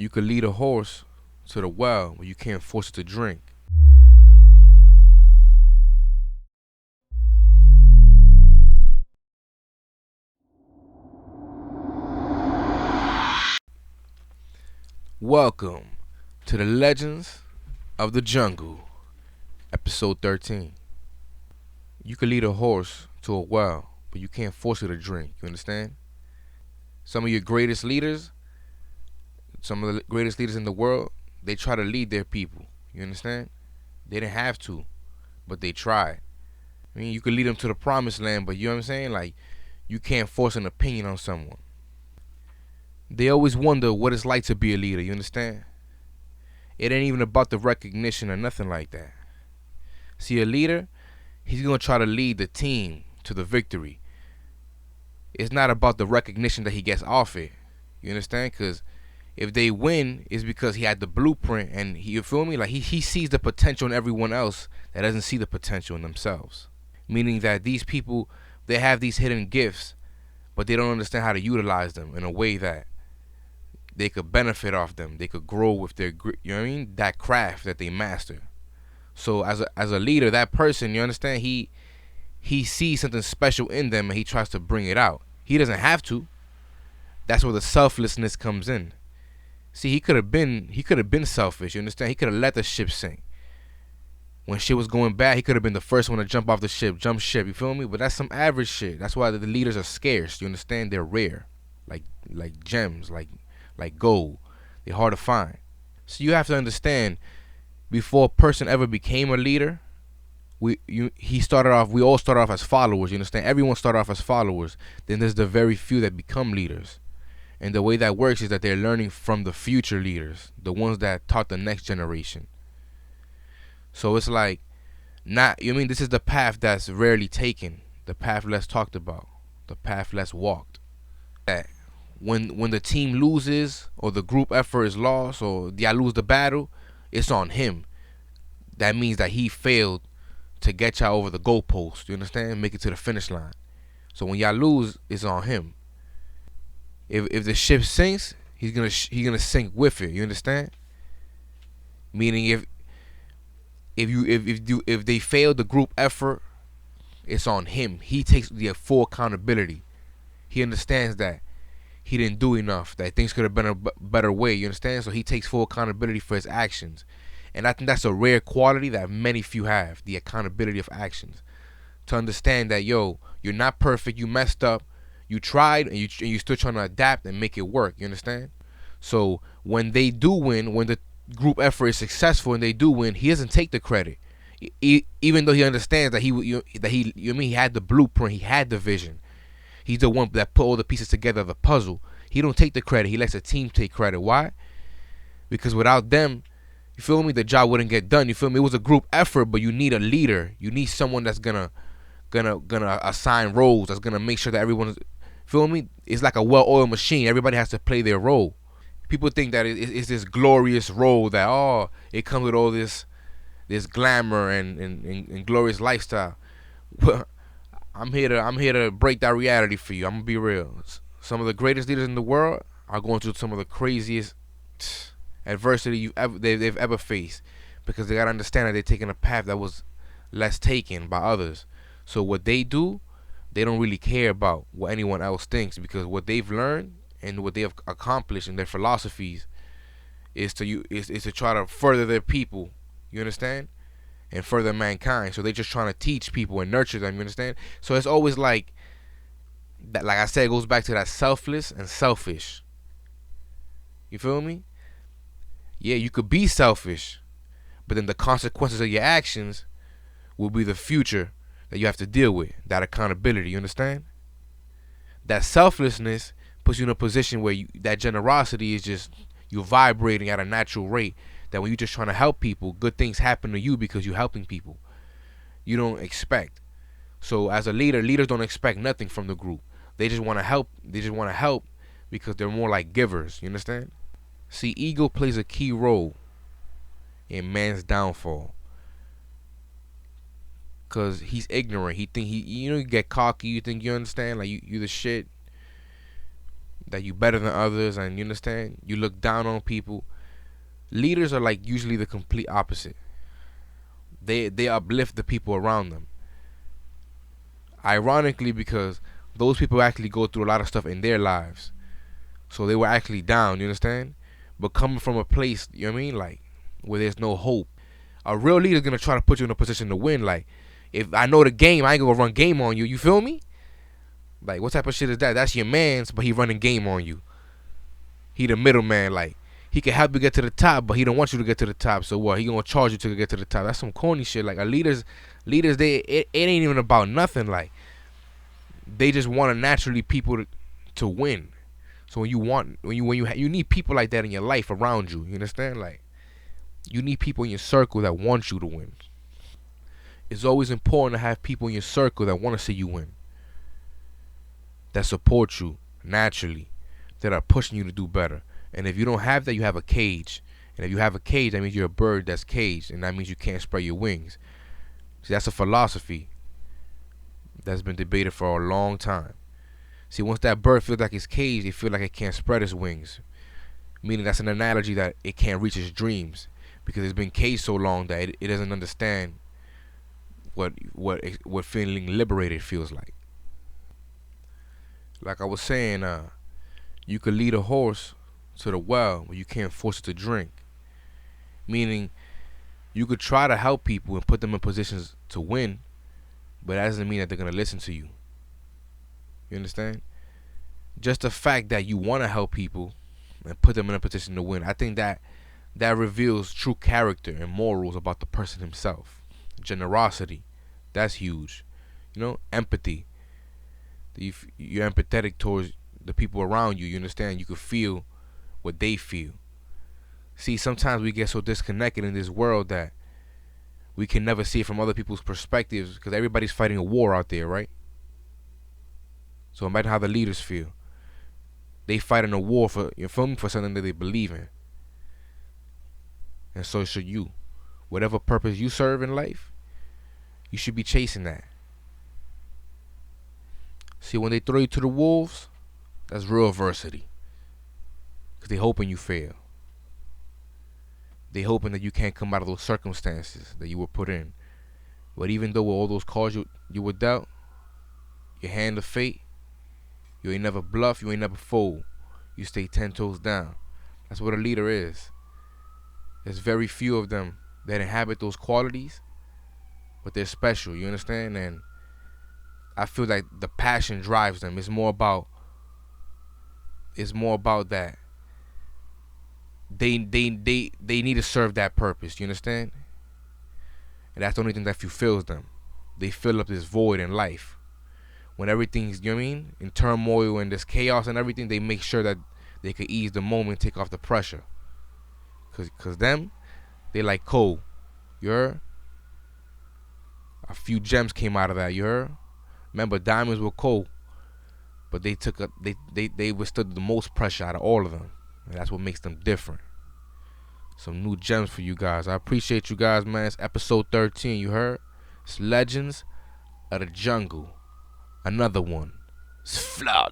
You could lead a horse to the well, but you can't force it to drink. Welcome to the Legends of the Jungle, episode 13. You could lead a horse to a well, but you can't force it to drink. You understand? Some of your greatest leaders, some of the greatest leaders in the world, they try to lead their people. You understand? They didn't have to, but they tried. I mean, you could lead them to the promised land, but you know what I'm saying? Like, you can't force an opinion on someone. They always wonder what it's like to be a leader. You understand? It ain't even about the recognition or nothing like that. See, a leader, he's gonna try to lead the team to the victory. It's not about the recognition that he gets off it. You understand? Because if they win, it's because he had the blueprint, and you feel me? Like he sees the potential in everyone else that doesn't see the potential in themselves. Meaning that these people, they have these hidden gifts, but they don't understand how to utilize them in a way that they could benefit off them. They could grow with their, you know what I mean? That craft that they master. So as a leader, that person, you understand, he sees something special in them and he tries to bring it out. He doesn't have to. That's where the selflessness comes in. See, he could have been selfish, you understand? He could have let the ship sink. When shit was going bad, he could have been the first one to jump off the ship, jump ship, you feel me? But that's some average shit. That's why the leaders are scarce, you understand? They're rare. Like gems, like gold. They're hard to find. So you have to understand, before a person ever became a leader, we all started off as followers, you understand? Everyone started off as followers. Then there's the very few that become leaders. And the way that works is that they're learning from the future leaders, the ones that taught the next generation. So it's like, this is the path that's rarely taken, the path less talked about, the path less walked. That when the team loses or the group effort is lost or y'all lose the battle, it's on him. That means that he failed to get y'all over the goalpost. You understand? Make it to the finish line. So when y'all lose, it's on him. If the ship sinks, he's gonna sink with it. You understand? Meaning if they fail the group effort, it's on him. He takes the full accountability. He understands that he didn't do enough, that things could have been a better way. You understand? So he takes full accountability for his actions. And I think that's a rare quality that many few have, the accountability of actions. To understand that, yo, you're not perfect, you messed up, you tried, and you're still trying to adapt and make it work. You understand? So when they do win, when the group effort is successful and they do win, he doesn't take the credit. Even though he understands that he had the blueprint, he had the vision. He's the one that put all the pieces together of the puzzle. He don't take the credit. He lets the team take credit. Why? Because without them, you feel me, the job wouldn't get done. You feel me? It was a group effort, but you need a leader. You need someone that's gonna assign roles. That's gonna make sure that everyone's, feel me? It's like a well-oiled machine. Everybody has to play their role. People think that it's this glorious role that it comes with all this glamour and glorious lifestyle. Well, I'm here to break that reality for you. I'm gonna be real. Some of the greatest leaders in the world are going through some of the craziest adversity they've ever faced, because they gotta understand that they're taking a path that was less taken by others. So what they do, they don't really care about what anyone else thinks, because what they've learned and what they have accomplished in their philosophies is to try to further their people. You understand? And further mankind. So they're just trying to teach people and nurture them. You understand? So it's always like that. Like I said, it goes back to that selfless and selfish. You feel me? Yeah, you could be selfish, but then the consequences of your actions will be the future that you have to deal with. That accountability. You understand? That selflessness puts you in a position where that generosity is just, you're vibrating at a natural rate. That when you're just trying to help people, good things happen to you because you're helping people. You don't expect. So as a leader, leaders don't expect nothing from the group. They just want to help. They just want to help because they're more like givers. You understand? See, ego plays a key role in man's downfall. Cause he's ignorant. He think you get cocky. You think you understand, like you the shit. that you better than others, and you understand, you look down on people. Leaders are like usually the complete opposite. They uplift the people around them. Ironically, because those people actually go through a lot of stuff in their lives, so they were actually down. You understand? But coming from a place, you know what I mean, like where there's no hope. A real leader's gonna try to put you in a position to win. Like, if I know the game, I ain't gonna run game on you. You feel me? Like, what type of shit is that? That's your man's, but he running game on you. He the middleman. Like, he can help you get to the top, but he don't want you to get to the top. So what? He gonna charge you to get to the top. That's some corny shit. Like, leaders, it ain't even about nothing. Like, they just want to naturally people to win. So you need people like that in your life around you. You understand? Like, you need people in your circle that want you to win. It's always important to have people in your circle that want to see you win, that support you naturally, that are pushing you to do better. And if you don't have that, you have a cage. And if you have a cage, that means you're a bird that's caged, and that means you can't spread your wings. See, that's a philosophy that's been debated for a long time. See, once that bird feels like it's caged, it feels like it can't spread its wings. Meaning that's an analogy that it can't reach its dreams, because it's been caged so long that it doesn't understand what feeling liberated feels like. Like I was saying, you could lead a horse to the well, but you can't force it to drink. Meaning, you could try to help people and put them in positions to win, but that doesn't mean that they're gonna listen to you. You understand? Just the fact that you want to help people and put them in a position to win, I think that reveals true character and morals about the person himself. Generosity, that's huge. You know, empathy. You're empathetic towards the people around you. You understand? You can feel what they feel. See, sometimes we get so disconnected in this world that we can never see it from other people's perspectives, because everybody's fighting a war out there, right? So imagine how the leaders feel. They fighting a war for something that they believe in. And so should you. Whatever purpose you serve in life, you should be chasing that. See, when they throw you to the wolves, that's real adversity. Because they hoping you fail. They hoping that you can't come out of those circumstances that you were put in. But even though with all those cards you were dealt, your hand of fate, you ain't never bluff, you ain't never fold. You stay 10 toes down. That's what a leader is. There's very few of them that inhabit those qualities, but they're special, you understand? And I feel like the passion drives them. It's more about that they need to serve that purpose, you understand? And that's the only thing that fulfills them. They fill up this void in life. When everything's, you know what I mean, in turmoil and there's chaos and everything, they make sure that they could ease the moment, take off the pressure. Cause them, they like coal. You heard? A few gems came out of that. You heard? Remember, diamonds were coal, but they withstood the most pressure out of all of them, and that's what makes them different. Some new gems for you guys. I appreciate you guys, man. It's episode 13. You heard? It's Legends of the Jungle. Another one. It's flawless.